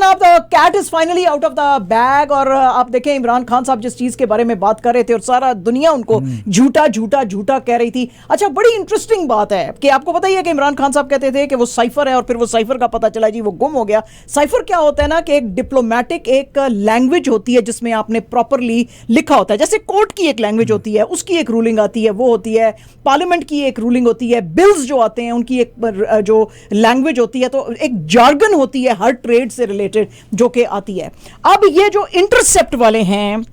जनाब, cat is finally out of the bag. और आप देखें, इमरान खान साहब जिस चीज के बारे में बात कर रहे थे और सारा दुनिया उनको झूठा झूठा झूठा कह रही थी। अच्छा, बड़ी इंटरेस्टिंग बात है कि आपको पता ही है कि इमरान खान साहब कहते थे कि वो साइफर है, और फिर वो साइफर का पता चला जी वो गुम हो गया। साइफर क्या होता है ना कि एक डिप्लोमेटिक एक लैंग्वेज होती है जिसमें आपने प्रॉपरली लिखा होता है। जैसे कोर्ट की एक लैंग्वेज होती है, उसकी एक रूलिंग आती है, वो होती है। पार्लियामेंट की एक रूलिंग होती है, बिल्स जो आते हैं उनकी एक जो लैंग्वेज होती है, तो एक जार्गन होती है हर ट्रेड से रिलेटेड जो कि आती है। अब ये जो इंटरसेप्ट वाले हैं,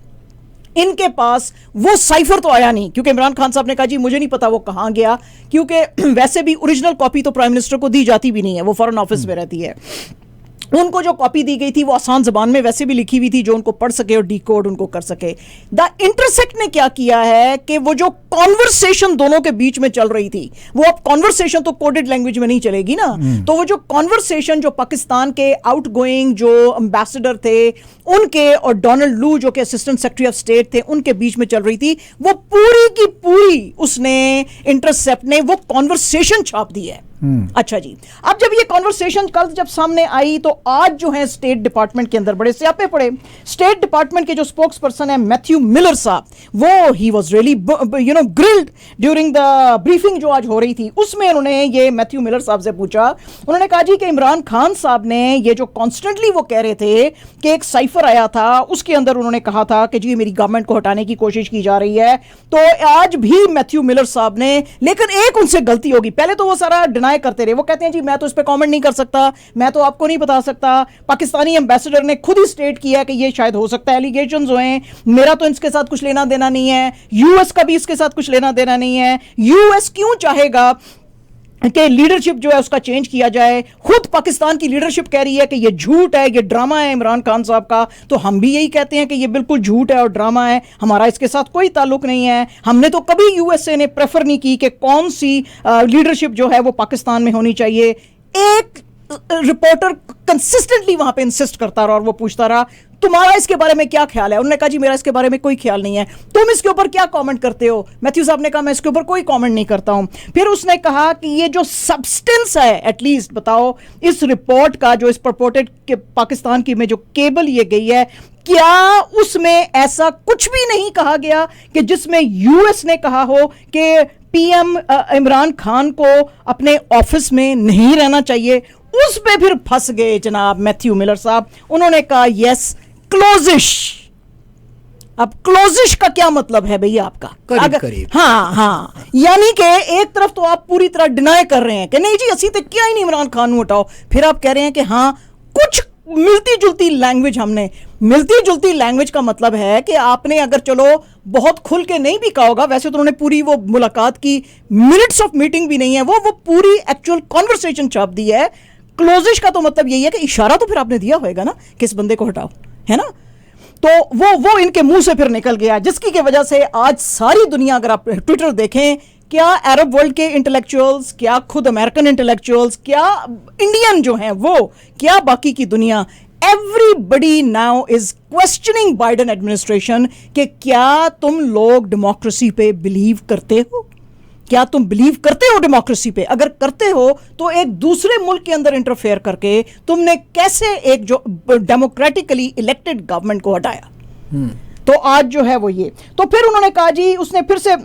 इनके पास वो साइफर तो आया नहीं, क्योंकि इमरान खान साहब ने कहा जी मुझे नहीं पता वो कहां गया, क्योंकि वैसे भी ओरिजिनल कॉपी तो प्राइम मिनिस्टर को दी जाती भी नहीं है, वो फॉरेन ऑफिस में रहती है। उनको जो कॉपी दी गई थी वो आसान जबान में वैसे भी लिखी हुई थी, जो उनको पढ़ सके और डीकोड उनको कर सके। द इंटरसेक्ट ने क्या किया है कि वो जो कॉन्वर्सेशन दोनों के बीच में चल रही थी, वो अब कॉन्वर्सेशन तो कोडेड लैंग्वेज में नहीं चलेगी ना, तो वो जो कॉन्वर्सेशन जो पाकिस्तान के आउटगोइंग जो एम्बेसडर थे उनके और डोनाल्ड लू जो कि असिस्टेंट सेक्रेटरी ऑफ स्टेट थे उनके बीच में चल रही थी, वो पूरी की पूरी उसने इंटरसेप्ट ने वो कॉन्वर्सेशन छाप दी है। अच्छा जी, अब जब ये कॉन्वर्सेशन कल जब सामने आई तो आज जो है स्टेट डिपार्टमेंट के अंदर बड़े स्यापे पड़े। स्टेट डिपार्टमेंट के जो स्पोक्स पर्सन है मैथ्यू मिलर साहब, वो he was really grilled during the briefing जो आज हो रही थी। उसमें उन्होंने ये मैथ्यू मिलर साहब से पूछा, उन्होंने कहा जी कि इमरान खान साहब ने ये जो कॉन्स्टेंटली वो कह रहे थे कि एक साइफर आया था, उसके अंदर उन्होंने कहा था कि जी मेरी गवर्नमेंट को हटाने की कोशिश की जा रही है। तो आज भी मैथ्यू मिलर साहब ने, लेकिन एक उनसे गलती होगी, पहले तो वो सारा डिनाई करते रहे, वो कहते हैं जी मैं तो इस पे कमेंट नहीं कर सकता, मैं तो आपको नहीं बता सकता। पाकिस्तानी एम्बेसडर ने खुद ही स्टेट किया है कि ये शायद हो सकता है एलिगेशंस हुए, मेरा तो इसके साथ कुछ लेना देना नहीं है, यूएस का भी इसके साथ कुछ लेना देना नहीं है। यूएस क्यों चाहेगा कि लीडरशिप जो है उसका चेंज किया जाए? खुद पाकिस्तान की लीडरशिप कह रही है कि ये झूठ है, ये ड्रामा है इमरान खान साहब का। तो हम भी यही कहते हैं कि ये बिल्कुल झूठ है और ड्रामा है, हमारा इसके साथ कोई ताल्लुक नहीं है। हमने तो कभी यूएसए ने प्रेफर नहीं की कि कौन सी लीडरशिप जो है वो पाकिस्तान में होनी चाहिए। एक रिपोर्टर कंसिस्टेंटली वहां पे इंसिस्ट करता रहा और वो पूछता रहा तुम्हारा इसके बारे में क्या ख्याल है? उन्होंने कहा जी मेरा इसके बारे में कोई ख्याल नहीं है, तुम इसके ऊपर क्या कमेंट करते हो? मैथ्यू साहब ने कहा मैं इसके ऊपर कोई कमेंट नहीं करता हूं। फिर उसने कहा कि ये जो सब्सटेंस है, एटलीस्ट बताओ इस रिपोर्ट का, जो इस परपोर्टेड के पाकिस्तान की में जो केबल ये गई है, क्या उसमें ऐसा कुछ भी नहीं कहा गया कि जिसमें यूएस ने कहा हो कि पीएम इमरान खान को अपने ऑफिस में नहीं रहना चाहिए? उस पे फिर फंस गए जनाब मैथ्यू मिलर साहब। उन्होंने कहा यस क्लोजिश। अब क्लोजिश का क्या मतलब है भैया आपका? करीब करीब। हाँ, यानी कि एक तरफ तो आप पूरी तरह डिनाई कर रहे हैं कि नहीं जी असी तो क्या ही नहीं इमरान खान हटाओ, फिर आप कह रहे हैं कि हाँ कुछ मिलती जुलती लैंग्वेज हमने। मिलती जुलती लैंग्वेज का मतलब है कि आपने अगर चलो बहुत खुल के नहीं भी कहा होगा, वैसे तो उन्होंने पूरी वो मुलाकात की मिनट्स ऑफ मीटिंग भी नहीं है, वो पूरी एक्चुअल कॉन्वर्सेशन छाप दी है। क्लोजिश का तो मतलब यही है कि इशारा तो फिर आपने दिया होगा ना कि इस बंदे को हटाओ, है ना? तो वो इनके मुंह से फिर निकल गया, जिसकी की वजह से आज सारी दुनिया, अगर आप ट्विटर देखें, क्या अरब वर्ल्ड के इंटेलेक्चुअल्स, क्या खुद अमेरिकन इंटेलेक्चुअल्स, क्या इंडियन जो हैं वो, क्या बाकी की दुनिया, everybody now is questioning Biden administration कि क्या तुम लोग डेमोक्रेसी पे बिलीव करते हो? क्या तुम बिलीव करते हो डेमोक्रेसी पे? अगर करते हो तो एक दूसरे मुल्क के अंदर इंटरफेयर करके तुमने कैसे एक जो डेमोक्रेटिकली इलेक्टेड गवर्नमेंट को हटाया? तो आज जो है वो ये। तो फिर उन्होंने कहा जी, उसने फिर से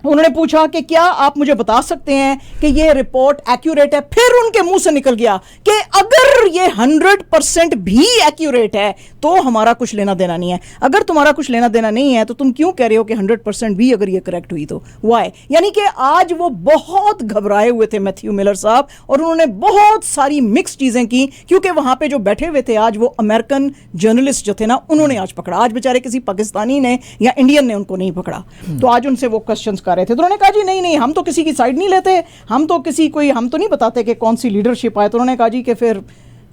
उन्होंने पूछा कि क्या आप मुझे बता सकते हैं कि ये रिपोर्ट एक्यूरेट है? फिर उनके मुंह से निकल गया कि अगर ये 100% भी एक्यूरेट है तो हमारा कुछ लेना देना नहीं है। अगर तुम्हारा कुछ लेना देना नहीं है तो तुम क्यों कह रहे हो कि 100% भी अगर ये करेक्ट हुई तो वाई? यानी कि आज वो बहुत घबराए हुए थे मैथ्यू मिलर साहब, और उन्होंने बहुत सारी मिक्स चीजें की, क्योंकि वहां पे जो बैठे हुए थे आज वो अमेरिकन जर्नलिस्ट जो थे ना, उन्होंने आज पकड़ा। आज बेचारे किसी पाकिस्तानी ने या इंडियन ने उनको नहीं पकड़ा। तो आज उनसे वो क्वेश्चन कर रहे थे, तो उन्होंने कहा जी नहीं हम तो किसी की साइड नहीं लेते, हम तो नहीं बताते कि कौन सी लीडरशिप आए। तो उन्होंने कहा जी कि फिर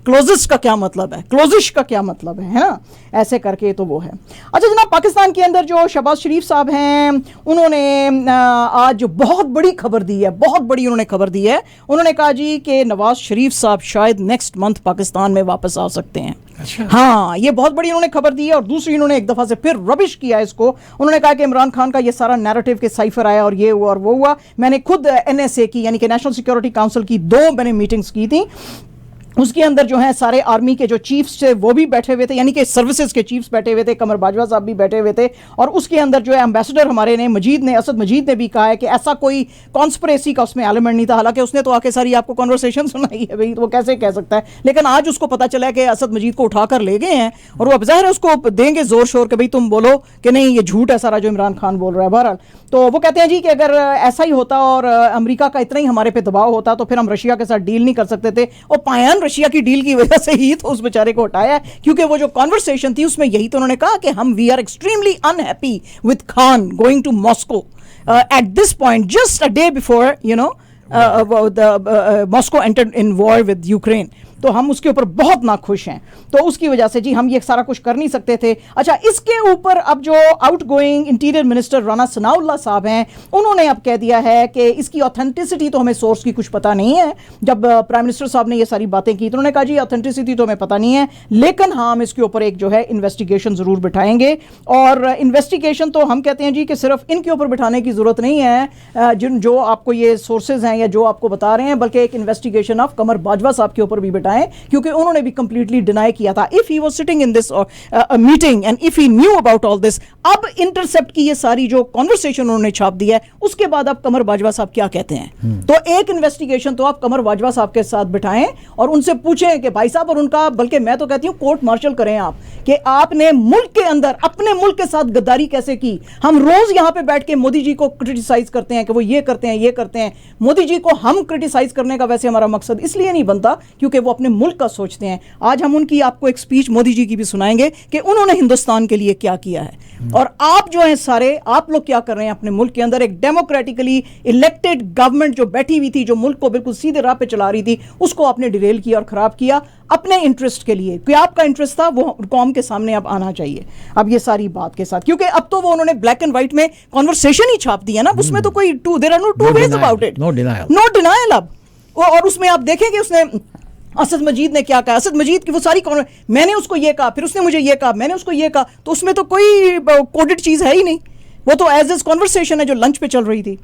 क्लोजिश का क्या मतलब है, क्लोजिश का क्या मतलब है ना? ऐसे करके तो वो है। अच्छा जनाब, पाकिस्तान के अंदर जो शहबाज शरीफ साहब हैं, उन्होंने आज बहुत बड़ी खबर दी है, बहुत बड़ी उन्होंने खबर दी है। उन्होंने कहा जी कि नवाज शरीफ साहब शायद नेक्स्ट मंथ पाकिस्तान में वापस आ सकते हैं। अच्छा। हाँ, ये बहुत बड़ी उन्होंने खबर दी है। और दूसरी, उन्होंने एक दफा से फिर रबिश किया इसको। उन्होंने कहा कि इमरान खान का ये सारा नैरेटिव के साइफर आया और ये हुआ और वो हुआ। मैंने खुद एनएसए की यानी कि नेशनल सिक्योरिटी काउंसिल की 2 मैंने मीटिंग्स की थी, उसके अंदर जो है सारे आर्मी के जो चीफ्स थे वो भी बैठे हुए थे, यानी कि सर्विसेज के चीफ्स बैठे हुए थे, कमर बाजवा साहब भी बैठे हुए थे। और उसके अंदर जो है एम्बेसडर हमारे ने असद मजीद ने भी कहा है कि ऐसा कोई कॉन्स्पिरेसी का उसमें एलिमेंट नहीं था। हालांकि उसने तो आके सारी आपको कॉन्वर्सेशन सुनाई है भाई, तो वो कैसे कह सकता है। लेकिन आज उसको पता चला है कि असद मजीद को उठाकर ले गए हैं और वो अब ज़ाहिर है उसको देंगे जोर शोर के भाई तुम बोलो कि नहीं ये झूठ है सारा जो इमरान खान बोल रहा है। बहरहाल तो वो कहते हैं जी कि अगर ऐसा ही होता और अमेरिका का इतना ही हमारे पे दबाव होता तो फिर हम रशिया के साथ डील नहीं कर सकते थे। और पायान रशिया की डील की वजह से ही तो उस बेचारे को हटाया है, क्योंकि वो जो कॉन्वर्सेशन थी उसमें यही तो उन्होंने कहा कि हम we are extremely unhappy with Khan going to Moscow at this point just a day before Moscow entered in war with Ukraine. तो हम उसके ऊपर बहुत नाखुश हैं। तो उसकी वजह से जी हम ये सारा कुछ कर नहीं सकते थे। अच्छा, इसके ऊपर अब जो outgoing interior minister Rana Sanaullah साहब हैं उन्होंने अब कह दिया है कि इसकी ऑथेंटिसिटी तो हमें सोर्स की कुछ पता नहीं है। जब प्राइम मिनिस्टर साहब ने ये सारी बातें की तो उन्होंने कहा जी ऑथेंटिसिटी तो हमें पता नहीं है, लेकिन हाँ हम इसके ऊपर एक जो है इन्वेस्टिगेशन ज़रूर बिठाएंगे। और इन्वेस्टिगेशन तो हम कहते हैं जी कि सिर्फ इनके ऊपर बिठाने की ज़रूरत नहीं है जिन जो आपको ये सोर्सेज हैं या जो आपको बता रहे हैं, बल्कि एक इन्वेस्टिगेशन ऑफ कमर बाजवा साहब के ऊपर भी बिठाएं, क्योंकि उन्होंने भी कंप्लीटली डिनाई किया था। If he was sitting in this meeting and if he knew about all this, अब इंटरसेप्ट की ये सारी जो कॉन्वर्सेशन उन्होंने छाप दी है उसके बाद अब कमर बाजवा साहब क्या कहते हैं। तो एक इन्वेस्टिगेशन तो आप कमर बाजवा साहब के साथ बिठाएं और उनसे पूछें कि भाई साहब, और उनका बल्कि मैं तो कहती हूं कोर्ट मार्शल करें आप कि आपने मुल्क के अंदर अपने मुल्क के साथ गद्दारी कैसे की। हम रोज यहां पे बैठ के मोदी जी को क्रिटिसाइज करते हैं कि वो ये करते हैं ये करते हैं। मोदी जी को हम क्रिटिसाइज करने का वैसे हमारा मकसद इसलिए नहीं बनता क्योंकि वो अपने मुल्क का सोचते हैं। आज हम उनकी आपको एक स्पीच मोदी जी की भी सुनाएंगे कि उन्होंने हिंदुस्तान के लिए क्या किया है। और आप जो हैं सारे आप लोग क्या कर रहे हैं अपने मुल्क के अंदर। एक डेमोक्रेटिकली इलेक्टेड गवर्नमेंट जो बैठी हुई थी, जो मुल्क को बिल्कुल सीधे राह पे चला रही थी, उसको आपने डिरेल किया और खराब किया अपने इंटरेस्ट के लिए। कि आपका इंटरेस्ट था वो कौम के सामने अब आना चाहिए अब ये सारी बात के साथ, क्योंकि अब तो वो उन्होंने ब्लैक एंड व्हाइट में कॉन्वर्सेशन ही छाप दी है ना, उसमें तो कोई there are no two ways about it, no denial अब। और उसमें आप देखेंगे उसने असद मजीद ने क्या कहा। असद मजीद की वो सारी मैंने उसको ये कहा, फिर उसने मुझे ये कहा, मैंने उसको ये कहा, तो उसमें तो कोई कोडेड चीज़ है ही नहीं। वो तो एज एज कॉन्वर्सेशन है जो लंच पे चल रही थी।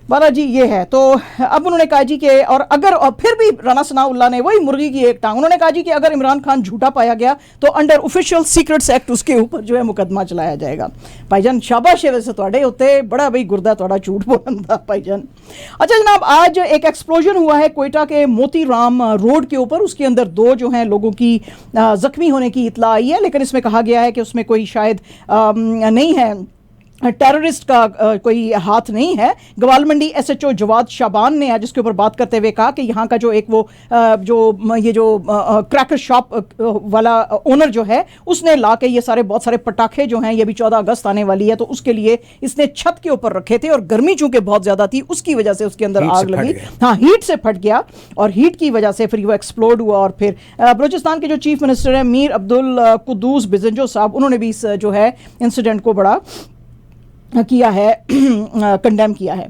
बाला जी ये है। तो अब उन्होंने कहा जी कि और अगर और फिर भी राना सनाउल्लाह ने वही मुर्गी की एक टांग, उन्होंने कहा जी कि अगर इमरान खान झूठा पाया गया तो अंडर ऑफिशियल सीक्रेट्स एक्ट उसके ऊपर जो है मुकदमा चलाया जाएगा। भाईजान शाबाश है वैसे थोड़े होते बड़ा भाई गुर्दा थोड़ा झूठ बोलन था भाईजान। अच्छा जनाब, आज एक एक्सप्लोजन हुआ है कोयटा के मोती राम रोड के ऊपर। उसके अंदर 2 जो हैं लोगों की जख्मी होने की इतला आई है, लेकिन इसमें कहा गया है कि उसमें कोई शायद नहीं है, टेररिस्ट का कोई हाथ नहीं है। ग्वालमंडी एसएचओ जवाद शाबान ने आज इसके ऊपर बात करते हुए कहा कि यहाँ का जो एक वो जो क्रैकर शॉप वाला ओनर जो है उसने ला के ये सारे बहुत सारे पटाखे जो हैं, ये भी 14 अगस्त आने वाली है, तो उसके लिए इसने छत के ऊपर रखे थे और गर्मी चूंकि बहुत ज़्यादा थी उसकी वजह से उसके अंदर आग लगी। हाँ, हीट से फट गया और हीट की वजह से फिर वो एक्सप्लोड हुआ। और फिर बलूचिस्तान के जो चीफ मिनिस्टर हैं मीर अब्दुल कुद्दूस बिजंजो साहब, उन्होंने भी इस जो है इंसिडेंट को बड़ा किया है, कंडेम किया है।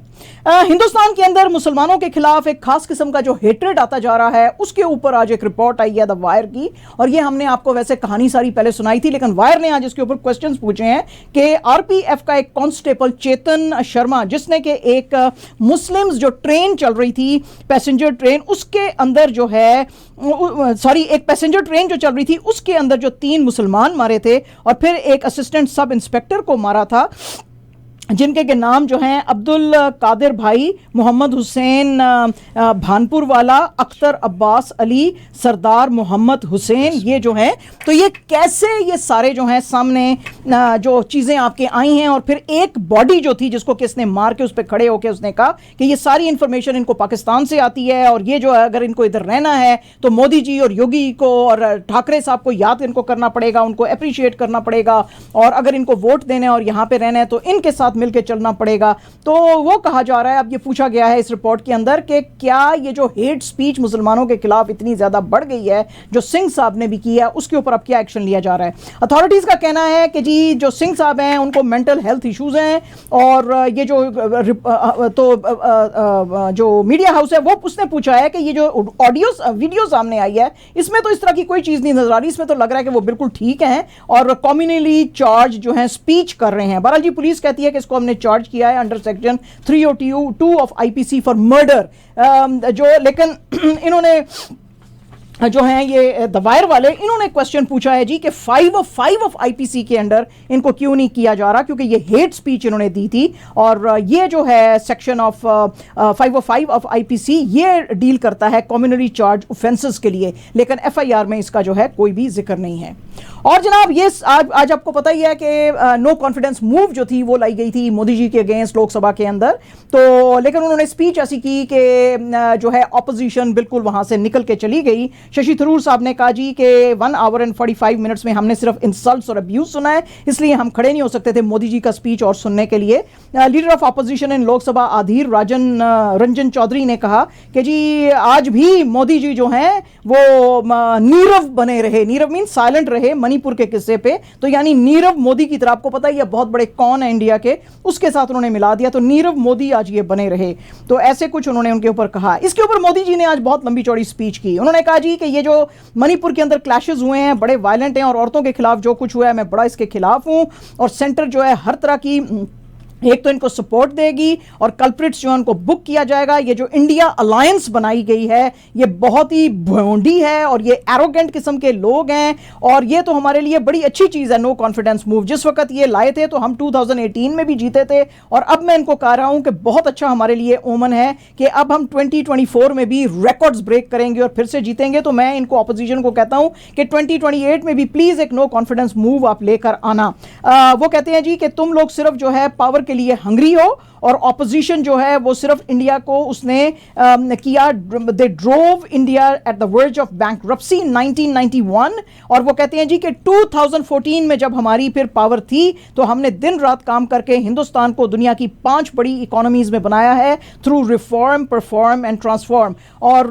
हिंदुस्तान के अंदर मुसलमानों के खिलाफ एक खास किस्म का जो हेट्रेड आता जा रहा है उसके ऊपर आज एक रिपोर्ट आई है द वायर की। और ये हमने आपको वैसे कहानी सारी पहले सुनाई थी, लेकिन वायर ने आज इसके ऊपर क्वेश्चंस पूछे हैं कि आरपीएफ का एक कांस्टेबल चेतन शर्मा, जिसने कि एक मुस्लिम्स जो ट्रेन चल रही थी पैसेंजर ट्रेन, उसके अंदर जो है एक पैसेंजर ट्रेन जो चल रही थी उसके अंदर जो 3 मुसलमान मारे थे और फिर एक असिस्टेंट सब इंस्पेक्टर को मारा था, जिनके के नाम जो हैं अब्दुल कादिर भाई, मोहम्मद हुसैन भानपुर वाला, अख्तर अब्बास अली, सरदार मोहम्मद हुसैन, ये जो हैं। तो ये कैसे ये सारे जो हैं सामने जो चीज़ें आपके आई हैं। और फिर एक बॉडी जो थी जिसको किसने मार के उस पर खड़े होकर उसने कहा कि ये सारी इंफॉर्मेशन इनको पाकिस्तान से आती है और ये जो है अगर इनको इधर रहना है तो मोदी जी और योगी को और ठाकरे साहब को याद इनको करना पड़ेगा, उनको अप्रिशिएट करना पड़ेगा, और अगर इनको वोट देना है और यहाँ पे रहना है तो इनके साथ मिलकर चलना पड़ेगा। तो वो कहा जा रहा है, अब ये पूछा गया है इस रिपोर्ट के अंदर कि क्या ये जो हेट स्पीच मुसलमानों के खिलाफ इतनी ज्यादा बढ़ गई है जो सिंह साहब ने भी किया है, उसके ऊपर अब क्या एक्शन लिया जा रहा है। अथॉरिटीज का कहना है कि जी जो सिंह साहब हैं उनको मेंटल हेल्थ इश्यूज हैं और ये जो मीडिया हाउस है वो उसने पूछा है कि ये जो वीडियो सामने आई है इसमें तो इस तरह की कोई चीज नहीं नजर आ रही, इसमें तो लग रहा है कि वो बिल्कुल ठीक हैं और कम्युनली चार्ज जो है स्पीच कर रहे हैं। बहरहाल जी पुलिस कहती है कि इसको हमने चार्ज किया है under section 302 of IPC for murder, जो लेकिन इन्होंने जो हैं ये द वायर वाले, इन्होंने क्वेश्चन पूछा है जी कि 5 ऑफ आईपीसी के अंडर इनको क्यों नहीं किया जा रहा, क्योंकि ये हेट स्पीच इन्होंने दी थी। और ये जो है सेक्शन ऑफ 505 ऑफ आईपीसी ये डील करता है कम्युनिटी चार्ज ऑफेंसेस के लिए, लेकिन एफआईआर में इसका जो है कोई भी जिक्र नहीं है। और जनाब ये आज आपको पता ही है कि नो कॉन्फिडेंस मूव जो थी वो लाई गई थी मोदी जी के अगेंस्ट लोकसभा के अंदर, तो लेकिन उन्होंने स्पीच ऐसी की कि जो है ऑपोजिशन बिल्कुल वहां से निकल के चली गई। शशि थरूर साहब ने कहा जी कि 1 आवर एंड 45 मिनट्स में हमने सिर्फ इंसल्ट्स और अब्यूज सुना है, इसलिए हम खड़े नहीं हो सकते थे मोदी जी का स्पीच और सुनने के लिए। Leader of opposition in Lok Sabha Adhir Ranjan Chowdhury ने कहा कि जी आज भी मोदी जी जो हैं वो नीरव बने रहे, नीरव मीन साइलेंट रहे मणिपुर के किस्से पे, तो यानी नीरव मोदी की तरह, आपको पता ही है बहुत बड़े कौन है इंडिया के, उसके साथ उन्होंने मिला दिया, तो नीरव मोदी आज ये बने रहे, तो ऐसे कुछ उन्होंने उनके ऊपर कहा। इसके ऊपर मोदी जी ने आज बहुत लंबी चौड़ी स्पीच की। उन्होंने कहा जी कि ये जो मणिपुर के अंदर क्लैशेस हुए हैं बड़े वायलेंट हैं और औरतों के खिलाफ जो कुछ हुआ है मैं बड़ा इसके खिलाफ हूं, और सेंटर जो है हर तरह की एक तो इनको सपोर्ट देगी और कल्प्रिट्स जो है उनको बुक किया जाएगा। ये जो इंडिया अलायंस बनाई गई है ये बहुत ही भोंडी है और ये एरोगेंट किस्म के लोग हैं, और ये तो हमारे लिए बड़ी अच्छी चीज़ है नो कॉन्फिडेंस मूव। जिस वक्त ये लाए थे तो हम 2018 में भी जीते थे, और अब मैं इनको कह रहा हूं कि बहुत अच्छा हमारे लिए ओमन है कि अब हम 2024 में भी रिकॉर्ड्स ब्रेक करेंगे और फिर से जीतेंगे। तो मैं इनको अपोजिशन को कहता हूं कि 2028 में भी प्लीज़ एक नो कॉन्फिडेंस मूव आप लेकर आना। वो कहते हैं जी कि तुम लोग सिर्फ जो है पावर के लिए हंग्री हो, और ऑपोजिशन जो है वो सिर्फ इंडिया को उसने किया, they drove India at the verge of bankruptcy 1991। और वो कहते हैं जी कि 2014 में जब हमारी फिर पावर थी तो हमने दिन रात काम करके हिंदुस्तान को दुनिया की 5 बड़ी इकोनॉमीज में बनाया है through reform, perform and transform. और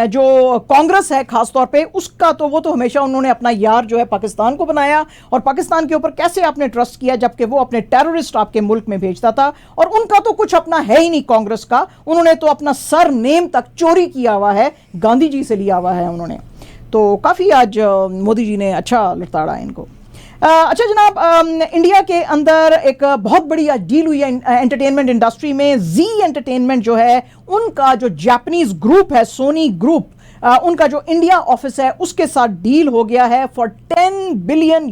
जो कांग्रेस है खासतौर पे उसका तो वो तो हमेशा उन्होंने अपना यार जो है पाकिस्तान को बनाया, और पाकिस्तान के ऊपर कैसे आपने ट्रस्ट किया जबकि वो अपने टेररिस्ट आपके मुल्क में भेजता था, और उनका तो कुछ अपना है ही नहीं कांग्रेस का, उन्होंने तो अपना सर नेम तक चोरी किया हुआ है, गांधी जी से लिया हुआ है उन्होंने। तो काफ़ी आज मोदी जी ने अच्छा लड़ताड़ा इनको। अच्छा जनाब, इंडिया के अंदर एक बहुत बड़ी डील हुई है एंटरटेनमेंट इंडस्ट्री में। जी एंटरटेनमेंट जो है उनका जो जापानीज ग्रुप है सोनी ग्रुप, उनका जो इंडिया ऑफिस है उसके साथ डील हो गया है for $10 billion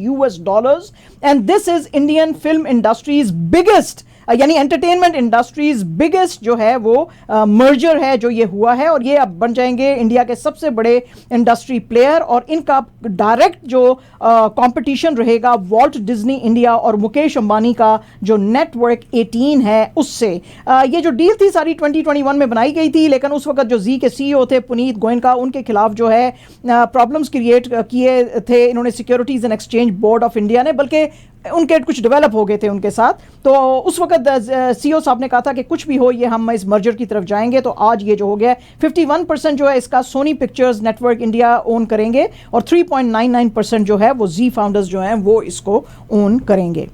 and this is Indian film industries biggest, यानी एंटरटेनमेंट इंडस्ट्रीज बिगेस्ट जो है वो मर्जर है जो ये हुआ है, और ये अब बन जाएंगे इंडिया के सबसे बड़े इंडस्ट्री प्लेयर। और इनका डायरेक्ट जो कंपटीशन रहेगा वॉल्ट डिज्नी इंडिया और मुकेश अंबानी का जो नेटवर्क 18 है उससे। ये जो डील थी सारी 2021 में बनाई गई थी, लेकिन उस वक्त जो जी के सीईओ थे पुनीत गोयनका, उनके खिलाफ जो है प्रॉब्लम्स क्रिएट किए थे इन्होंने securities and exchange board of India ने, बल्कि उनके कुछ डेवलप हो गए थे उनके साथ। तो उस वक्त सीईओ साहब ने कहा था कि कुछ भी हो ये हम इस मर्जर की तरफ जाएंगे। तो आज ये जो हो गया 51% जो है इसका Sony Pictures Network India own करेंगे, और 3.99% जो है वो जी फाउंडर्स जो हैं वो इसको ओन करेंगे।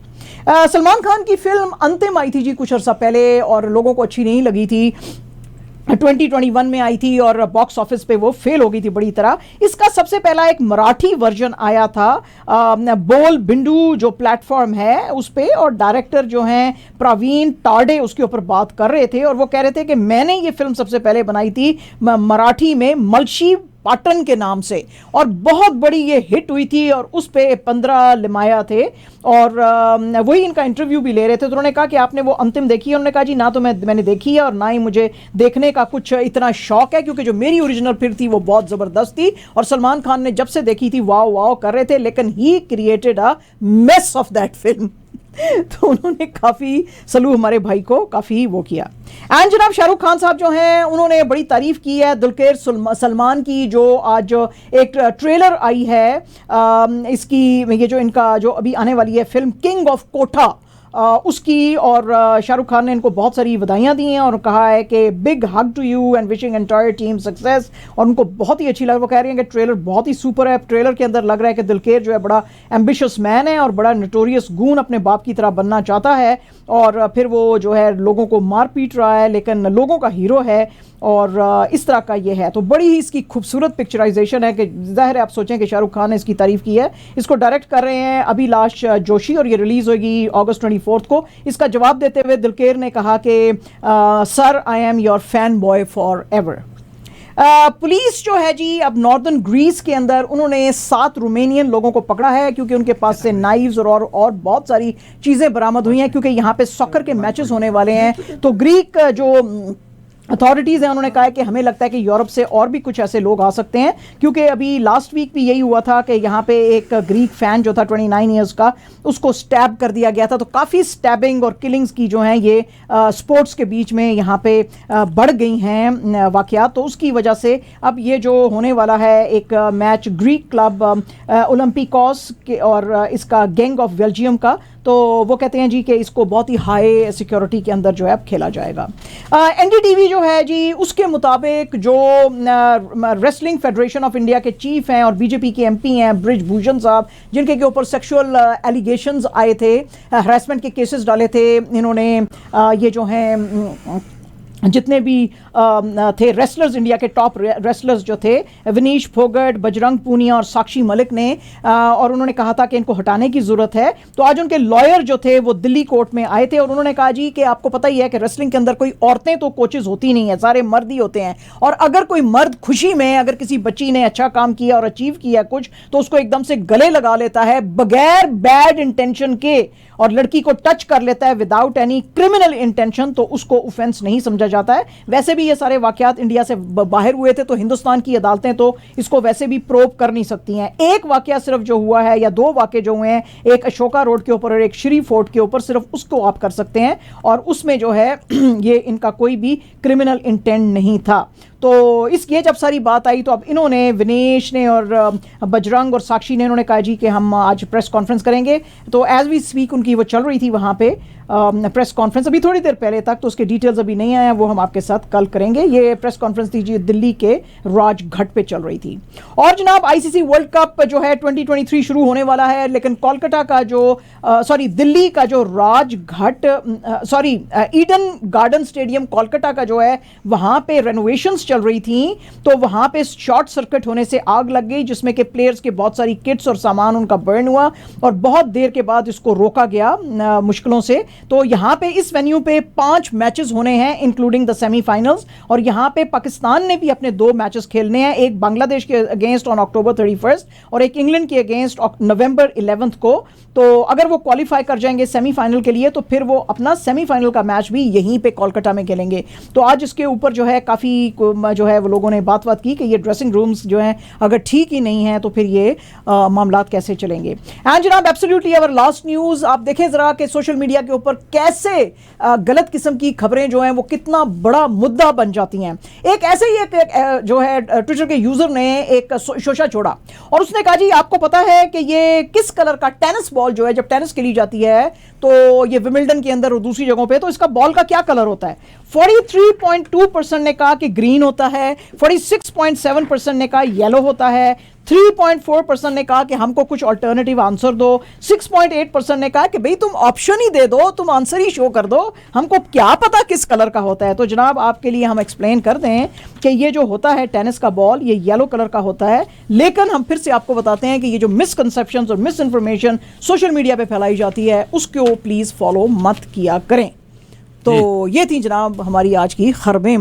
सलमान खान की फिल्म अंतिम आई थी जी कुछ अर्सा पहले, और लोगों को अच्छी नहीं लगी थी। 2021 में आई थी और बॉक्स ऑफिस पे वो फेल हो गई थी बड़ी तरह। इसका सबसे पहला एक मराठी वर्जन आया था बोल बिंडू जो प्लेटफॉर्म है उस पे, और डायरेक्टर जो हैं प्रवीण ताड़े उसके ऊपर बात कर रहे थे, और वो कह रहे थे कि मैंने ये फिल्म सबसे पहले बनाई थी मराठी में मलशी पाटन के नाम से, और बहुत बड़ी ये हिट हुई थी, और उस पे 15 लिमाया थे, और वही इनका इंटरव्यू भी ले रहे थे। तो उन्होंने कहा कि आपने वो अंतिम देखी है? उन्होंने कहा जी ना तो मैंने देखी है और ना ही मुझे देखने का कुछ इतना शौक है, क्योंकि जो मेरी ओरिजिनल फिल्म थी वो बहुत ज़बरदस्त थी, और सलमान खान ने जब से देखी थी वाओ वाओ कर रहे थे, लेकिन he created a mess of that film. तो उन्होंने काफ़ी सलू हमारे भाई को काफ़ी वो किया। एंड जनाब शाहरुख खान साहब जो हैं उन्होंने बड़ी तारीफ की है दुलकर सलमान की, जो आज एक ट्रेलर आई है इसकी, ये जो इनका जो अभी आने वाली है फिल्म किंग ऑफ कोठा उसकी, और शाहरुख खान ने इनको बहुत सारी बधाइयाँ दी हैं और कहा है कि big hug to you and wishing entire team success, और उनको बहुत ही अच्छी लगी। वो कह रही हैं कि ट्रेलर बहुत ही सुपर है। ट्रेलर के अंदर लग रहा है कि दिलकेर जो है बड़ा एम्बिशियस मैन है और बड़ा नोटोरियस गून अपने बाप की तरह बनना चाहता है, और फिर वो जो है लोगों को मार पीट रहा है लेकिन लोगों का हीरो है, और इस तरह का ये है। तो बड़ी ही इसकी खूबसूरत पिक्चराइजेशन है कि ज़ाहिर है आप सोचें कि शाहरुख खान ने इसकी तारीफ़ की है। इसको डायरेक्ट कर रहे हैं अभिलाष जोशी, और ये रिलीज़ होगी अगस्त 24 को। इसका जवाब देते हुए दिलकेर ने कहा कि sir I am your fan boy for ever. Police जो है जी अब नॉर्दर्न ग्रीस के अंदर उन्होंने 7 रोमेनियन लोगों को पकड़ा है क्योंकि उनके पास से नाइव्स और बहुत सारी चीजें बरामद हुई हैं क्योंकि यहाँ पे सॉकर के मैचेस होने वाले हैं। तो ग्रीक जो अथॉरिटीज़ हैं उन्होंने कहा है कि हमें लगता है कि यूरोप से और भी कुछ ऐसे लोग आ सकते हैं क्योंकि अभी लास्ट वीक भी यही हुआ था कि यहाँ पे एक ग्रीक फैन जो था 29 इयर्स का उसको स्टैब कर दिया गया था। तो काफ़ी स्टैबिंग और किलिंग्स की जो हैं ये स्पोर्ट्स के बीच में यहाँ पे बढ़ गई हैं वाक़यात। तो उसकी वजह से अब ये जो होने वाला है एक मैच ग्रीक क्लब ओलंपिकॉस के और इसका गैंग ऑफ बेल्जियम का, तो वो कहते हैं जी कि इसको बहुत ही हाई सिक्योरिटी के अंदर जो है अब खेला जाएगा। एनडीटीवी जो है जी उसके मुताबिक जो रेसलिंग फेडरेशन ऑफ इंडिया के चीफ हैं और बीजेपी के एमपी हैं ब्रिजभूषण साहब, जिनके के ऊपर सेक्सुअल एलिगेशंस आए थे, हरासमेंट के केसेस डाले थे इन्होंने, ये जो हैं जितने भी थे रेसलर्स, इंडिया के टॉप रेसलर्स जो थे विनीश फोगट, बजरंग पूनिया और साक्षी मलिक ने, और उन्होंने कहा था कि इनको हटाने की ज़रूरत है। तो आज उनके लॉयर जो थे वो दिल्ली कोर्ट में आए थे और उन्होंने कहा जी कि आपको पता ही है कि रेसलिंग के अंदर कोई औरतें तो कोचेज होती नहीं है, सारे मर्द ही होते हैं, और अगर कोई मर्द खुशी में अगर किसी बच्ची ने अच्छा काम किया और अचीव किया कुछ तो उसको एकदम से गले लगा लेता है बगैर बैड इंटेंशन के और लड़की को टच कर लेता है विदाउट एनी क्रिमिनल इंटेंशन, तो उसको ऑफेंस नहीं समझा जाता है। वैसे भी ये सारे वाकयात इंडिया से बाहर हुए थे तो हिंदुस्तान की अदालतें तो इसको वैसे भी प्रोब कर नहीं सकती हैं। एक वाकया सिर्फ जो हुआ है या 2 वाकये जो हुए हैं, एक अशोका रोड के ऊपर और एक श्री फोर्ट के ऊपर, सिर्फ उसको आप कर सकते हैं और उसमें जो है ये इनका कोई भी क्रिमिनल इंटेंट नहीं था। तो ये जब सारी बात आई तो अब इन्होंने, विनेश ने और बजरंग और साक्षी ने, इन्होंने कहा जी कि हम आज प्रेस कॉन्फ्रेंस करेंगे। तो एज वी स्पीक उनकी वो चल रही थी वहाँ पे प्रेस कॉन्फ्रेंस अभी थोड़ी देर पहले तक, तो उसके डिटेल्स अभी नहीं आए हैं, वो हम आपके साथ कल करेंगे। ये प्रेस कॉन्फ्रेंस थी जी दिल्ली के राजघाट पे चल रही थी। और जनाब आईसीसी वर्ल्ड कप जो है 2023 शुरू होने वाला है, लेकिन कोलकाता का जो दिल्ली का जो Rajghat Eden garden stadium Kolkata का जो है वहाँ पे रेनोवेशंस चल रही थी, तो वहाँ पे शॉर्ट सर्किट होने से आग लग गई जिसमें कि प्लेयर्स के बहुत सारी किट्स और सामान उनका बर्न हुआ और बहुत देर के बाद इसको रोका गया मुश्किलों से। तो यहाँ पे इस वेन्यू पे 5 मैचेस होने हैं इंक्लूडिंग द सेमीफाइनल्स, और यहाँ पे पाकिस्तान ने भी अपने 2 मैचेस खेलने हैं, एक बांग्लादेश के अगेंस्ट ऑन अक्टूबर 31 और एक इंग्लैंड के अगेंस्ट नवंबर 11 को। तो अगर वो क्वालिफाई कर जाएंगे सेमीफाइनल के लिए तो फिर वो अपना सेमीफाइनल का मैच भी यहीं पे कोलकाता में खेलेंगे। तो आज इसके ऊपर जो है काफ़ी जो है वो लोगों ने बात की कि ये ड्रेसिंग रूम्स जो हैं अगर ठीक ही नहीं है तो फिर ये मामलात कैसे चलेंगे। एंड जनाब एब्सोल्युटली अवर लास्ट न्यूज़ आप देखें ज़रा कि सोशल मीडिया के ऊपर कैसे गलत किस्म की खबरें जो हैं वो कितना बड़ा मुद्दा बन जाती हैं। एक ऐसे ही एक जो है ट्विटर के यूज़र ने एक शोशा छोड़ा और उसने कहा जी आपको पता है कि ये किस कलर का टेनिस बॉल जो है जब टेनिस खेली जाती है तो ये विमिल्टन के अंदर और दूसरी जगहों पे तो इसका बॉल का क्या कलर होता है। 43.2% ने कहा कि ग्रीन होता है, 46.7% ने कहा येलो होता है, 3.4% ने कहा कि हमको कुछ अल्टरनेटिव आंसर दो, 6.8% ने कहा कि भाई तुम ऑप्शन ही दे दो, तुम आंसर ही शो कर दो, हमको क्या पता किस कलर का होता है। तो जनाब आपके लिए हम एक्सप्लेन कर दें कि ये जो होता है टेनिस का बॉल ये येलो कलर का होता है, लेकिन हम फिर से आपको बताते हैं कि ये जो मिसकंसेप्शंस और मिस इन्फॉर्मेशन सोशल मीडिया पे फैलाई जाती है उसको प्लीज़ फॉलो मत किया करें। तो ये थी जनाब हमारी आज की खबरें।